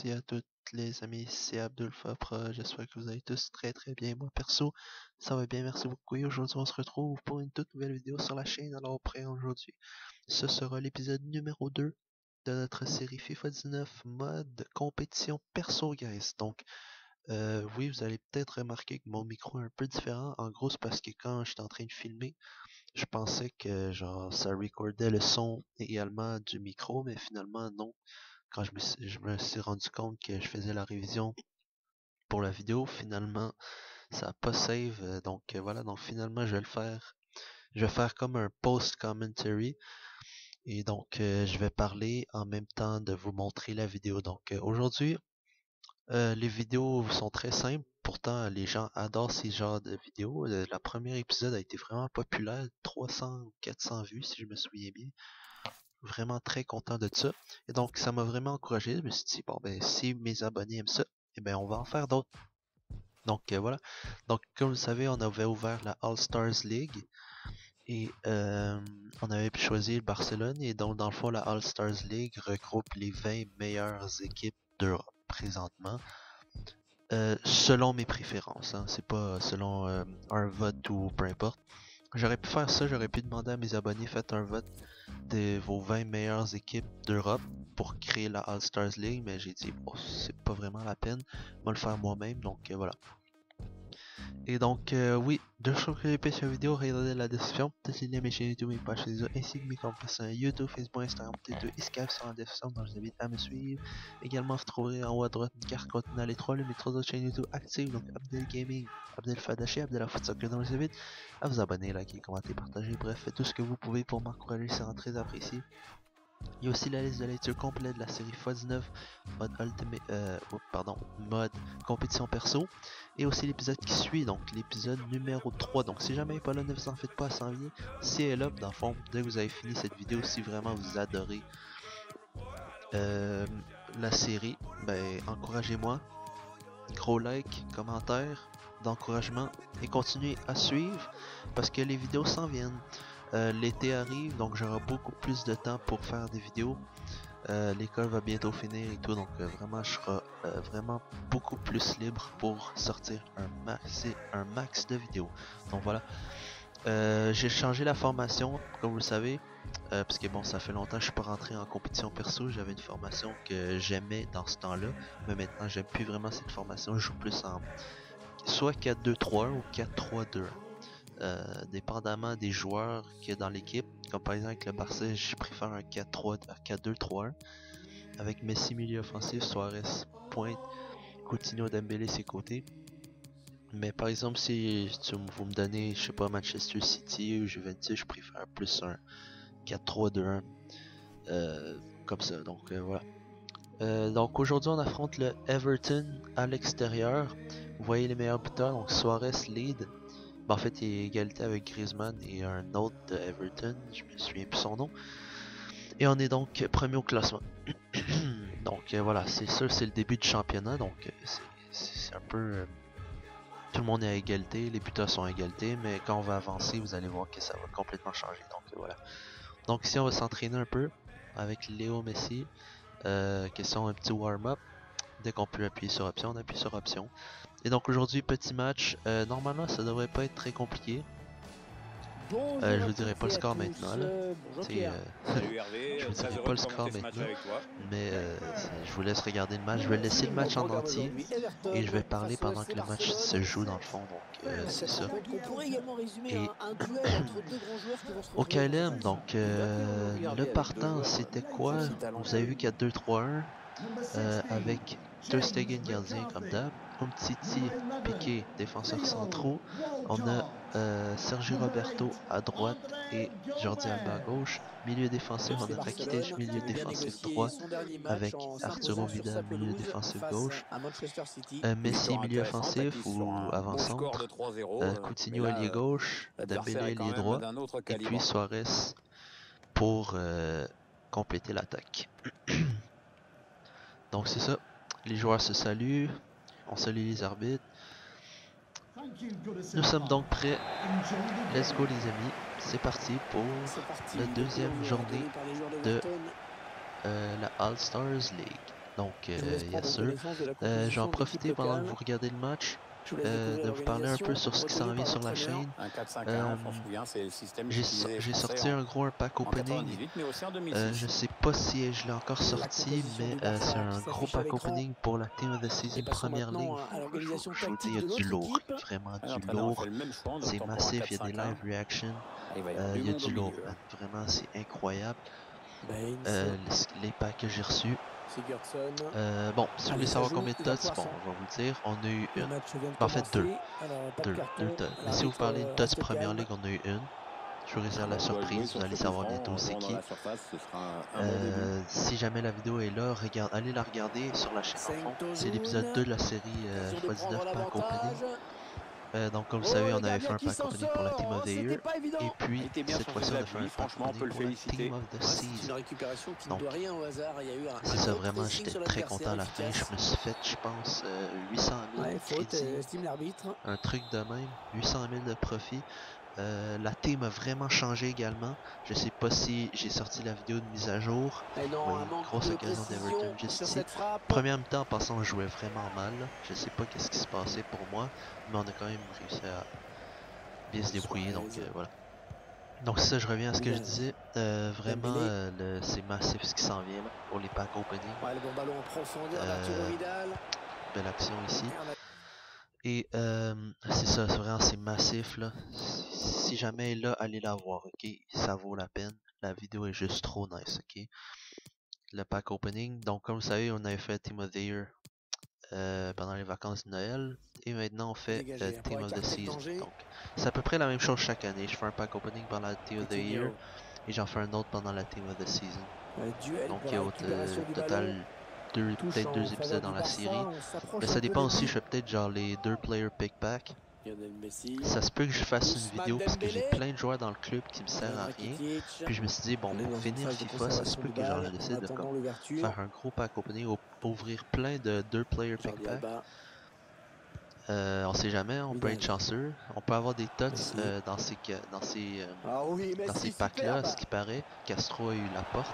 et à toutes les amis, c'est Abdul Fapra, j'espère que vous allez tous très bien. Moi perso, ça va bien, merci beaucoup. Et aujourd'hui on se retrouve pour une toute nouvelle vidéo sur la chaîne. Alors aujourd'hui, ce sera l'épisode numéro 2 de notre série FIFA 19 mode compétition perso guys. Donc oui, vous allez peut-être remarquer que mon micro est un peu différent. En gros, c'est parce que quand j'étais en train de filmer, je pensais que genre ça recordait le son également du micro, mais finalement non. Quand je me suis rendu compte que je faisais la révision pour la vidéo, finalement ça n'a pas save. Donc voilà, donc finalement je vais le faire. Je vais faire comme un post commentary et donc je vais parler en même temps de vous montrer la vidéo. Donc aujourd'hui, les vidéos sont très simples. Pourtant, les gens adorent ces genres de vidéos. La première épisode a été vraiment populaire, 300 ou 400 vues si je me souviens bien. Vraiment très content de ça. Et donc, ça m'a vraiment encouragé. Je me suis dit, bon, ben, si mes abonnés aiment ça, eh ben, on va en faire d'autres. Donc, voilà. Donc, comme vous le savez, on avait ouvert la All-Stars League. Et on avait pu choisir Barcelone. Et donc, dans le fond, la All-Stars League regroupe les 20 meilleures équipes d'Europe présentement. Selon mes préférences, hein. C'est pas selon un vote ou peu importe. J'aurais pu faire ça, j'aurais pu demander à mes abonnés, faites un vote de vos 20 meilleures équipes d'Europe pour créer la All-Stars League, mais j'ai dit, bon, c'est pas vraiment la peine, je vais le faire moi-même, donc voilà. Et donc, oui, deux choses que j'ai fait sur la vidéo, regardez la description, tous les liens mes chaînes YouTube, mes pages Facebook, ainsi que mes comptes personnels YouTube, Facebook, Instagram, Twitter et Skype sont en description, donc je vous invite à me suivre. Également, vous trouverez en haut à droite une carte contenant les trois autres chaînes YouTube actives, donc Abdel Gaming, Abdel Fadaché, Abdel Foot Soccer, donc je vous invite à vous abonner, liker, commenter, partager, bref, faites tout ce que vous pouvez pour m'encourager, c'est vraiment très apprécié. Il y a aussi la liste de lecture complète de la série x19 mode mode compétition perso et aussi l'épisode qui suit, donc l'épisode numéro 3. Donc si jamais il n'est pas là, ne vous en faites pas, ça s'en vient. Si elle est là, dans le fond, dès que vous avez fini cette vidéo, si vraiment vous adorez la série, ben encouragez-moi, gros like, commentaire d'encouragement et continuez à suivre parce que les vidéos s'en viennent. L'été arrive, donc j'aurai beaucoup plus de temps pour faire des vidéos. L'école va bientôt finir et tout, donc vraiment je serai vraiment beaucoup plus libre pour sortir un max de vidéos. Donc voilà, j'ai changé la formation, comme vous le savez, parce que bon, ça fait longtemps que je suis pas rentré en compétition perso. J'avais une formation que j'aimais dans ce temps-là, mais maintenant j'aime plus vraiment cette formation. Je joue plus en soit 4-2-3-1 ou 4-3-2-1. Dépendamment des joueurs qu'il y a dans l'équipe, comme par exemple avec le Barça, je préfère un 4-2-3-1 avec Messi milieu offensif, Suarez pointe, Coutinho, Dembélé ses côtés. Mais par exemple, si vous me donnez, je sais pas, Manchester City ou Juventus, je préfère plus un 4-3-2-1 comme ça. Donc voilà. Donc aujourd'hui on affronte le Everton à l'extérieur. Vous voyez les meilleurs buteurs, donc Suarez lead. En fait, il est égalité avec Griezmann et un autre de Everton, je me souviens plus son nom. Et on est donc premier au classement. Donc voilà, c'est sûr, c'est le début du championnat, donc c'est un peu... tout le monde est à égalité, les buteurs sont à égalité, mais quand on va avancer, vous allez voir que ça va complètement changer. Donc voilà. Donc ici, on va s'entraîner un peu avec Léo Messi. Question un petit warm-up. Dès qu'on peut appuyer sur option, on appuie sur option. Et donc aujourd'hui, petit match. Normalement, ça devrait pas être très compliqué. Je vous dirai pas le score maintenant là. Salut Hervé, Je vous très dirai heureux pas de le score commenter ce match maintenant, avec toi. mais je vous laisse regarder le match. Je vais laisser le match en entier et je vais parler pendant que le match se joue dans le fond. Donc c'est ça. On pourrait également résumer Et un duel entre deux grands joueurs qui vont se au retrouver dans KLM, cette donc le Regarder avec deux partant joueurs c'était quoi? aussi Vous avez vu talentueux. qu'il y a 2-3-1 avec Ter Stegen gardien comme d'hab, Umtiti, Piqué, défenseurs centraux. On a Sergio Roberto à droite et Jordi Alba à gauche. Milieu défensif, on a Rakitic, Barcelone qui milieu avait bien défensif négocié droit son dernier match avec en Arturo s'imposant sur sa Vidal, milieu pelouse défensif face gauche. à Manchester City. Messi, Victoire milieu intéressante, offensif acquise sur ou un bon score de avant-centre. 3-0. Mais Coutinho, là, ailier gauche. l'adversaire Dembélé, est quand ailier même droit. d'un autre Et puis calibre. Suarez pour compléter l'attaque. Donc c'est ça. Les joueurs se saluent. On salue les arbitres. Nous sommes donc prêts. Let's go les amis. C'est parti pour la deuxième journée de la All Stars League. Donc, Je vous laisse yes prendre sir. connaissance de la Je vais composition en de l'équipe profiter pendant que locale. vous regardez le match, Je vous laisse découvrir de vous parler un peu l'organisation sur ce qui s'en retenue vient par sur la l'entraîneur. chaîne. Un 4-5-1, on s'en souvient, c'est le système J'ai qu'utilisaient les Français sorti un gros pack en opening. 98, mais aussi en Je 2006. sais pas si je l'ai encore La sorti, composition mais du Barça c'est qui un gros s'affiche à pack l'écran. opening pour la Team of the Et Season passons Première Ligue. maintenant à l'organisation Je vous dis, tactique il y a de du l'autre lourd, équipe. vraiment du L'entraîneur a fait lourd. le même choix en C'est optant pour un massif, il y a des 4-5-1. live reactions. Il va y avoir Il du y a monde du au lourd, milieu. man. Vraiment, c'est incroyable. Baines, Les packs que j'ai reçus. Sigurdsson. Bon, si vous Allez, voulez ça savoir joue, combien de il va touches, bon, poisson. on va vous le dire. On a eu Le une. match vient de En fait, deux. commencer. Alors, pas de Deux carton. touches. Mais si vous L'arbitre parlez de touches reste Première calme. Ligue, on a eu une. Je vous réserve la On doit jouer surprise, sur vous allez ce savoir coup franc, bientôt en c'est jouant dans qui. la surface, ce sera un bon début. Si jamais la vidéo est là, allez la regarder sur la chaîne en fond. C'est l'épisode 2 de la série x19 pack opening. Donc comme vous savez, on avait fait un pack opening pour la Team of the Year. Et puis, Il était bien cette sur fois-ci, ses on a fait un appuis, pack franchement, on peut opening le pour la féliciter. Team of the C'est une Season. récupération qui ne Donc, doit rien au hasard. Il y a eu c'est ça, gros vraiment, pressing sur j'étais très content à la l'adversaire fin. Je me suis fait, je pense, 800 000 Ouais, faute, crédits. estime l'arbitre. Un truc de même, 800 000 de profit. La team a vraiment changé également. Je sais pas si j'ai sorti la vidéo de mise à jour. Et non, Oui, un manque grosse de occasion d'Everton précision juste sur ici. cette frappe. Première mi-temps, en passant, on jouait vraiment mal. Je sais pas qu'est-ce qui se passait pour moi, mais on a quand même réussi à bien se débrouiller. Donc voilà. Donc ça, je reviens à ce que je disais. Vraiment, c'est massif ce qui s'en vient là, pour les packs opening. Ouais, le bon ballon en profondeur d'Arturo Vidal. Belle action ici. Et c'est ça, c'est vraiment c'est massif là. Si jamais là, allez la voir, ok? Ça vaut la peine. La vidéo est juste trop nice, ok? Le pack opening. Donc comme vous savez, on avait fait Team of the Year pendant les vacances de Noël. Et maintenant on fait Team of the Season. Donc c'est à peu près la même chose chaque année. Je fais un pack opening pendant la Team of the Year. Et j'en fais un autre pendant la Team of the Season. Donc il y a au total peut-être deux épisodes dans la série. Mais ça dépend aussi, je fais peut-être genre les 2 player pick pack. Ça se peut que je fasse une vidéo parce que j'ai plein de joueurs dans le club qui me servent à rien. Puis je me suis dit, bon, pour finir FIFA, ça se peut que genre je décide de faire un gros pack opening, ouvrir plein de 2 player pick pack. On sait jamais, on peut être chanceux. On peut avoir des tots dans ces packs là, ce qui paraît. Castro a eu la porte.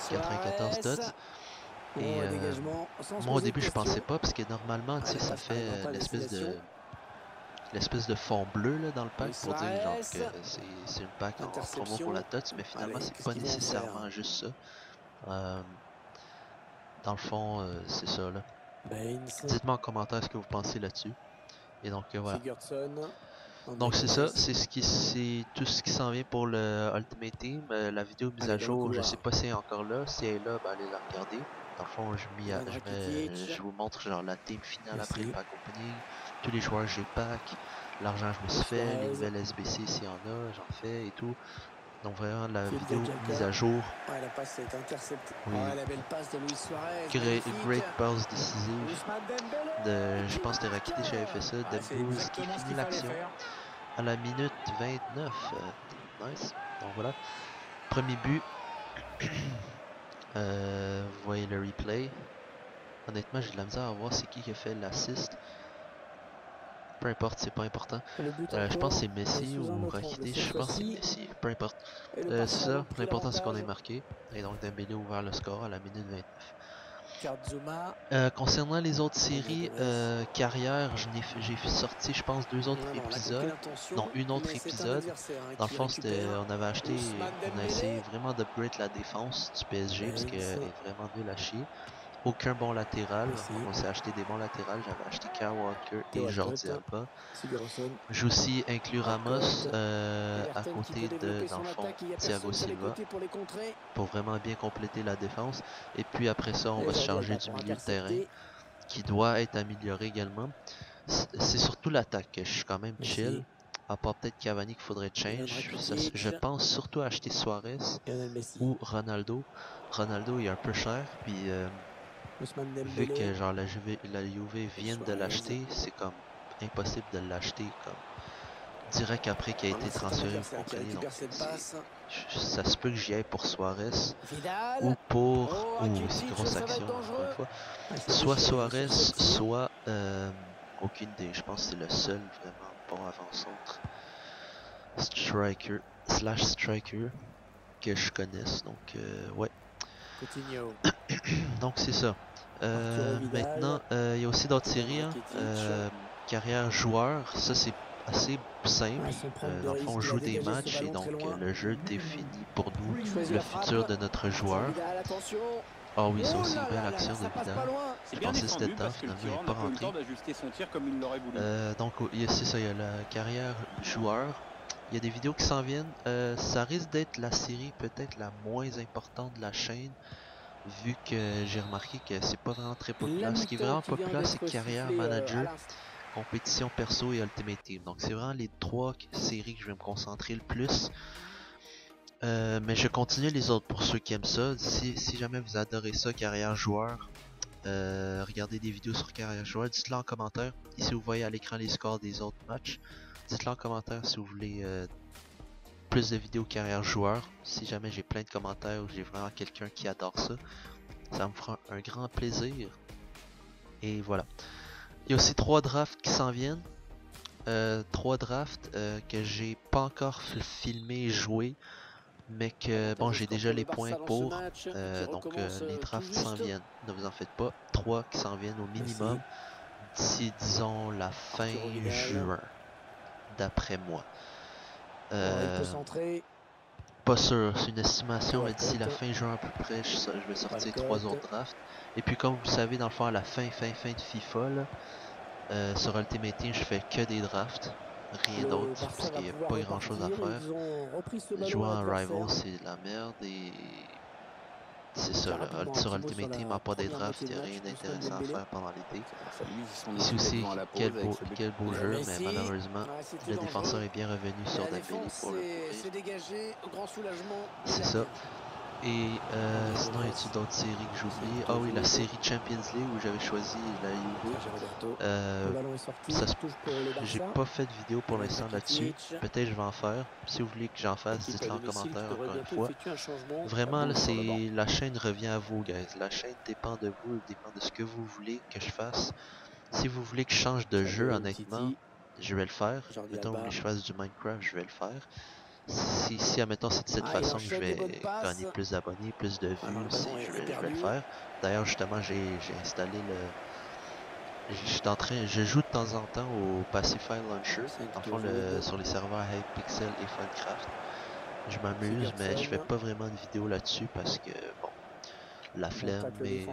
94 tots. Et moi au début je pensais pas parce que normalement tu sais ça fait l'espèce de fond bleu là dans le pack pour dire genre que c'est une pack en promo pour la TOTS, mais finalement c'est pas nécessairement juste ça. Dans le fond c'est ça là. Dites-moi en commentaire ce que vous pensez là-dessus. Et donc voilà. Donc c'est ça, c'est tout ce qui s'en vient pour le Ultimate Team. La vidéo mise à jour, je sais pas si elle est encore là. Si elle est là, ben allez la regarder. Dans le fond, je vous montre genre la team finale après le pack opening, tous les joueurs j'ai pack, l'argent je me suis fait, les nouvelles SBC s'il y en a, j'en fais et tout. Donc vraiment la vidéo mise à jour. Ouais, la passe est interceptée. Oui. Ouais, la belle passe de Luis Suarez. Great pass décisive. Je pense que c'était Rakitic qui avait fait ça. Dembouz qui finit l'action à la minute 29. Nice. Donc voilà. Premier but. Vous voyez le replay. Honnêtement, j'ai de la misère à voir c'est qui a fait l'assist. Peu importe, c'est pas important. Je pense que c'est Messi ou Rakitic. Je pense que c'est Messi. Peu importe. C'est ça. L'important c'est qu'on ait marqué. Et donc Dembélé a ouvert le score à la minute 29. Concernant les autres séries, carrière, j'ai sorti je pense 2 autres épisodes. Non, une autre épisode. Dans le fond, on avait acheté, on a essayé vraiment d'upgrade la défense du PSG parce qu'elle est vraiment nulle à chier. Aucun bon latéral. On s'est acheté des bons latérales. J'avais acheté Kyle Walker et Jordi Alba. J'ai aussi inclus Ramos à côté de, dans le fond, Thiago Silva pour vraiment bien compléter la défense. Et puis après ça, on va se charger du milieu de terrain qui doit être amélioré également. C'est surtout l'attaque que je suis quand même chill. À part peut-être Cavani qu'il faudrait change. Je pense surtout à acheter Suarez ou Ronaldo. Ronaldo est un peu cher. Puis vu que genre la Juve vienne de l'acheter, c'est comme impossible de l'acheter comme direct après qu'il a été transféré, vous comprenez. Donc ça se peut que j'y aille pour Suarez ou pour c'est grosse action encore une fois. Soit Suarez, soit aucune idée. Je pense que c'est le seul vraiment bon avant-centre striker que je connaisse. Donc ouais. Donc c'est ça. Maintenant, il y a aussi d'autres séries, hein. Carrière joueur, ça c'est assez simple. Dans le fond, on joue des matchs et donc le jeu définit pour nous le futur de notre joueur. Ah oui, ça aussi, belle action de Vidal. Je pensais que c'était dedans, finalement il n'est pas rentré. Donc, c'est ça, il y a la carrière joueur. Il y a des vidéos qui s'en viennent. Ça risque d'être la série peut-être la moins importante de la chaîne, vu que j'ai remarqué que c'est pas vraiment très populaire. Ce qui est vraiment populaire, c'est carrière manager, compétition perso et Ultimate Team. Donc c'est vraiment les trois séries que je vais me concentrer le plus. Mais je continue les autres pour ceux qui aiment ça. Si jamais vous adorez ça, carrière joueur, regardez des vidéos sur carrière joueur, dites-le en commentaire. Ici vous voyez à l'écran les scores des autres matchs. Dites-le en commentaire si vous voulez plus de vidéos carrière joueur. Si jamais j'ai plein de commentaires ou j'ai vraiment quelqu'un qui adore ça, ça me fera un grand plaisir. Et voilà. Il y a aussi 3 drafts qui s'en viennent. 3 drafts que j'ai pas encore filmé et joué, mais que bon, j'ai déjà les points pour. Donc les drafts s'en viennent. Ne vous en faites pas. 3 qui s'en viennent au minimum d'ici, disons, la fin juin, d'après moi. Pas sûr, c'est une estimation, mais d'ici la fin juin à peu près, je vais sortir 3 autres drafts. Et puis comme vous le savez, dans le fond, à la fin de FIFA, là, sur Ultimate Team, je fais que des drafts, rien d'autre, parce qu'il n'y a pas grand chose à faire. Jouer en Rival, c'est de la merde, et c'est ça, là. Sur Ultimate Team, à part des drafts, il n'y a rien d'intéressant à faire pendant l'été. Ici aussi, quel beau jeu, mais malheureusement, le défenseur est bien revenu sur Dembélé pour le couvrir. C'est ça. Et sinon, y a-t-il d'autres séries que j'oublie? Ah oui, la série Champions League où j'avais choisi la Juve. J'ai pas fait de vidéo pour l'instant là-dessus. Peut-être je vais en faire. Si vous voulez que j'en fasse, dites-le en commentaire encore une fois. Vraiment, là, la chaîne revient à vous, guys. La chaîne dépend de vous, dépend de ce que vous voulez que je fasse. Si vous voulez que je change de jeu, honnêtement, je vais le faire. Mettons, vous voulez que je fasse du Minecraft, je vais le faire. Si admettons c'est de cette façon que je vais gagner plus d'abonnés, plus de vues, je vais le faire. D'ailleurs justement j'ai installé je joue de temps en temps au Pacify Launcher, en fond sur les serveurs Hypixel et Funcraft. Je m'amuse, mais je fais pas vraiment de vidéo là-dessus parce que bon, la flemme, mais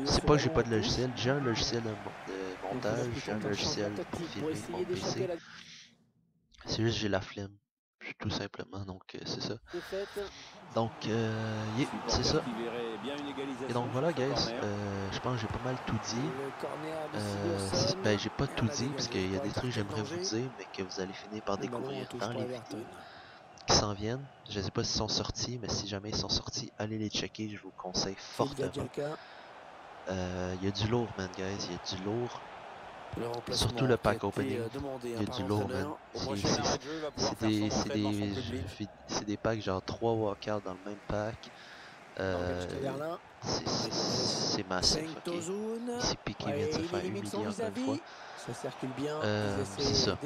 c'est pas que j'ai pas de logiciel, j'ai un logiciel de montage, j'ai un logiciel pour filmer mon PC. C'est juste j'ai la flemme. Tout simplement, donc c'est ça. Donc c'est ça. Et donc voilà, guys, je pense que j'ai pas mal tout dit. Ben j'ai pas tout dit parce qu'il y a des trucs que j'aimerais vous dire, mais que vous allez finir par découvrir dans les vidéos qui s'en viennent. Je sais pas s'ils sont sortis, mais si jamais ils sont sortis, allez les checker, je vous conseille fortement. Il y a du lourd, man, guys, il y a du lourd. Surtout le pack opening, il y a du lourd, man. C'est des packs genre 3 walkouts dans le même pack. C'est massif, ok. Ici Piqué vient de se faire humilier encore une fois. C'est ça.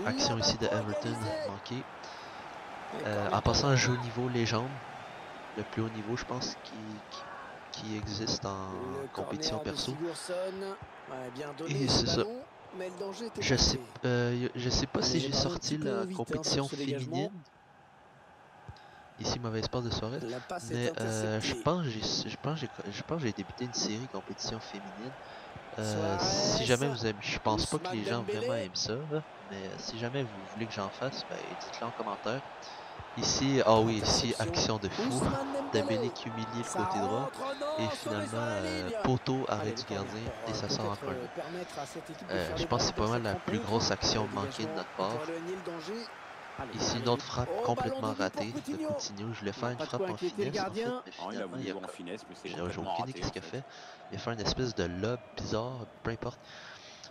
Action ici de Everton manquée. En passant, je joue au niveau légende, le plus haut niveau je pense qui existe en compétition perso. Et c'est ça. Je sais pas si j'ai sorti la compétition féminine. Ici, mauvaise passe de soirée. Mais je pense que j'ai débuté une série compétition féminine. Si jamais vous aimez, je pense pas que les gens vraiment aiment ça, là, mais si jamais vous voulez que j'en fasse, ben dites-le en commentaire. Ici, ah oui, ici, action de fou. Dembélé qui humilie le côté droit. Et finalement, poteau, arrêt du gardien. Et ça sort encore là. Je pense que c'est pas mal la plus grosse action manquée de notre part. Ici, une autre frappe complètement ratée de Coutinho. Je voulais faire une frappe en finesse, en fait, mais finalement, j'ai aucune idée de ce qu'il a fait. Il a fait une espèce de lob bizarre, peu importe.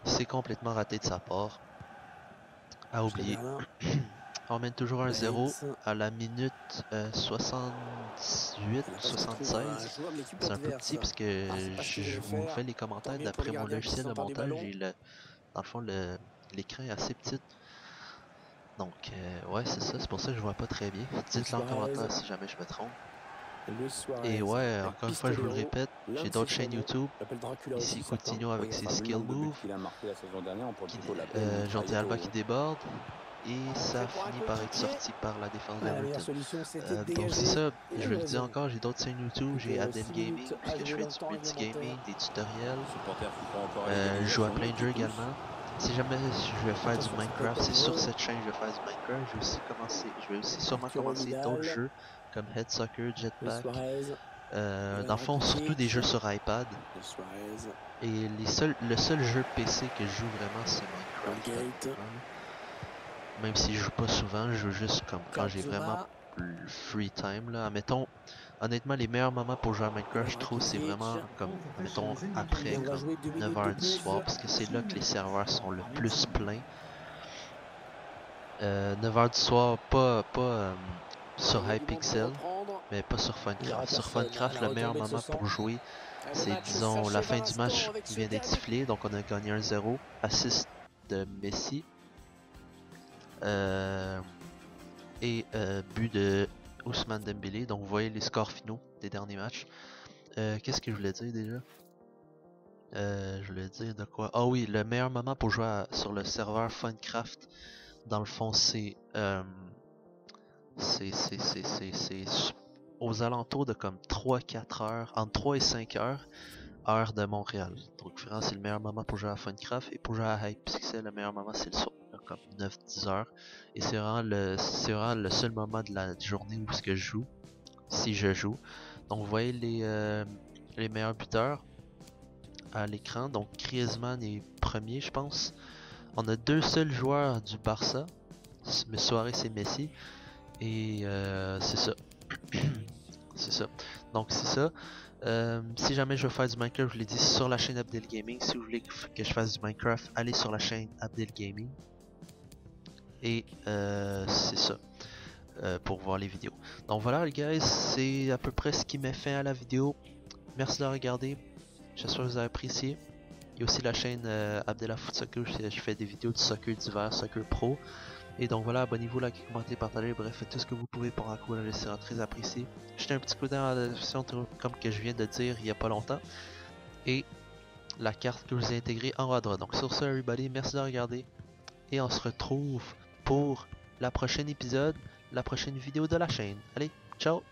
C'est complètement raté de sa part. À oublier. On mène toujours 1-0 à la minute 68, 76. C'est un peu petit parce que je vous fais les commentaires d'après mon logiciel de montage et dans le fond l'écran est assez petit. Donc ouais c'est ça, c'est pour ça que je vois pas très bien. Dites-le en commentaire si jamais je me trompe. Luis Suarez. Et ouais, avec encore une fois, je vous le Pistolero, répète, l'un j'ai de ses d'autres chaînes surnoms. YouTube. On l'appelle Dracula Ici, aussi, certains. Coutinho avec ses skill moves. Il a marqué la saison dernière, on peut Qui, plutôt l'appeler Jordi Alba Mitraillito. qui déborde. Et ça Fait pour un finit par être coéquipier. sorti par la défense La meilleure d'Everton. solution, c'était de Donc dégager. c'est ça, Il a je eu le dis raison. encore, j'ai d'autres chaînes YouTube, Plus j'ai que Abdel 6 Gaming, minutes parce à que je jouer fais dans le du temps multigaming, réglementaire. des tutoriels. Les supporters font encore à Je joue à l'égalisation, plein de jeux qui pousse. également. Si jamais je vais faire du Attention, ça peut Minecraft, être c'est sur dangereux. cette chaîne que je vais faire du Minecraft. Je vais aussi sûrement Arturo commencer Vidal. d'autres jeux comme Head Soccer, Luis Jetpack. Suarez. Dans le fond, surtout des jeux sur iPad. Luis Suarez. Et le seul jeu PC que je joue vraiment, c'est Minecraft. Gate. Même si je joue pas souvent, je joue juste comme quand j'ai vraiment Kazuma. le free time là. Admettons, honnêtement, les meilleurs moments pour jouer à Minecraft, je trouve, c'est vraiment comme, admettons, après Et on va comme jouer 2 minutes 9h de du plus. soir, parce que c'est là que les serveurs sont le plus pleins. 9h du soir, pas sur Hypixel, mais pas sur Funcraft. Sur Funcraft, le meilleur moment pour jouer, c'est disons la fin du match qui vient d'être sifflé, donc on a gagné 1-0, assist de Messi. Et but de Ousmane Dembélé. Donc vous voyez les scores finaux des derniers matchs. Qu'est-ce que je voulais dire déjà? Je voulais dire de quoi? Ah oui, le meilleur moment pour jouer sur le serveur Funcraft, dans le fond, c'est aux alentours de comme 3-4 heures, entre 3 et 5 heures, heure de Montréal. Donc vraiment, c'est le meilleur moment pour jouer à Funcraft. Et pour jouer à Hypixel, le meilleur moment, c'est le soir, comme 9-10 heures. Et c'est vraiment le seul moment de la journée où ce que je joue, si je joue. Donc vous voyez les meilleurs buteurs à l'écran. Donc Griezmann est premier, je pense. On a deux seuls joueurs du Barça, Suarez et Messi. Et c'est ça. C'est ça. Donc c'est ça. Si jamais je veux faire du Minecraft, je l'ai dit, sur la chaîne Abdel Gaming. Si vous voulez que je fasse du Minecraft, allez sur la chaîne Abdel Gaming. Et c'est ça. Pour voir les vidéos. Donc voilà les guys, c'est à peu près ce qui met fin à la vidéo. Merci de la regarder. J'espère que vous avez apprécié. Il y a aussi la chaîne Abdella Foot Soccer, je fais des vidéos de soccer d'hiver, soccer pro. Et donc voilà, abonnez-vous, likez, commentez, partagez, bref, faites tout ce que vous pouvez pour encourager, c'est très apprécié. Jetez un petit coup d'œil dans la description, comme que je viens de dire il n'y a pas longtemps. Et la carte que je vous ai intégrée en haut à droite. Donc sur ce, everybody, merci de regarder. Et on se retrouve pour la prochaine épisode, la prochaine vidéo de la chaîne. Allez, ciao!